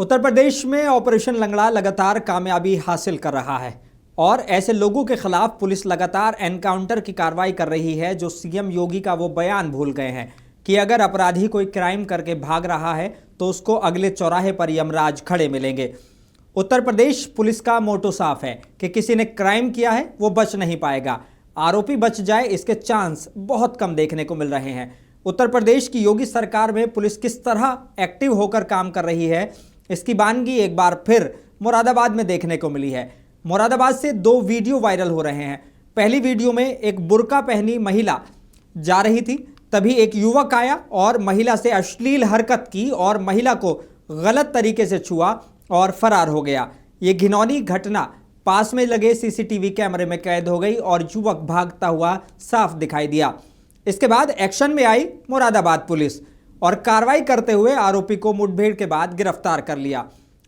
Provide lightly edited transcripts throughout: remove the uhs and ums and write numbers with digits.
उत्तर प्रदेश में ऑपरेशन लंगड़ा लगातार कामयाबी हासिल कर रहा है और ऐसे लोगों के खिलाफ पुलिस लगातार एनकाउंटर की कार्रवाई कर रही है जो सीएम योगी का वो बयान भूल गए हैं कि अगर अपराधी कोई क्राइम करके भाग रहा है तो उसको अगले चौराहे पर यमराज खड़े मिलेंगे। उत्तर प्रदेश पुलिस का मोटो साफ है कि किसी ने क्राइम किया है वो बच नहीं पाएगा, आरोपी बच जाए इसके चांस बहुत कम देखने को मिल रहे हैं। उत्तर प्रदेश की योगी सरकार में पुलिस किस तरह एक्टिव होकर काम कर रही है, इसकी बानगी एक बार फिर मुरादाबाद में देखने को मिली है। मुरादाबाद से दो वीडियो वायरल हो रहे हैं। पहली वीडियो में एक बुर्का पहनी महिला जा रही थी, तभी एक युवक आया और महिला से अश्लील हरकत की और महिला को गलत तरीके से छुआ और फरार हो गया। ये घिनौनी घटना पास में लगे सीसीटीवी कैमरे में कैद हो गई और युवक भागता हुआ साफ दिखाई दिया। इसके बाद एक्शन में आई मुरादाबाद पुलिस और कार्रवाई करते हुए आरोपी को मुठभेड़ के बाद गिरफ्तार कर लिया।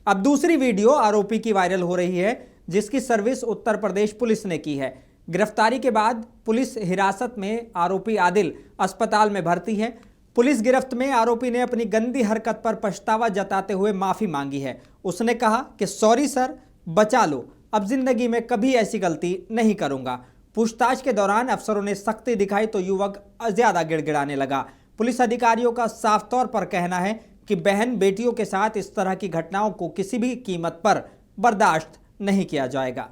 अब दूसरी वीडियो आरोपी की वायरल हो रही है जिसकी सर्विस उत्तर प्रदेश पुलिस ने की है। गिरफ्तारी के बाद पुलिस हिरासत में आरोपी आदिल अस्पताल में भर्ती है। पुलिस गिरफ्त में आरोपी ने अपनी गंदी हरकत पर पछतावा जताते हुए माफी मांगी है। उसने कहा कि सॉरी सर, बचा लो, अब जिंदगी में कभी ऐसी गलती नहीं करूंगा। पूछताछ के दौरान अफसरों ने सख्ती दिखाई तो युवक ज्यादा गिड़गिड़ाने लगा। पुलिस अधिकारियों का साफ तौर पर कहना है कि बहन बेटियों के साथ इस तरह की घटनाओं को किसी भी कीमत पर बर्दाश्त नहीं किया जाएगा।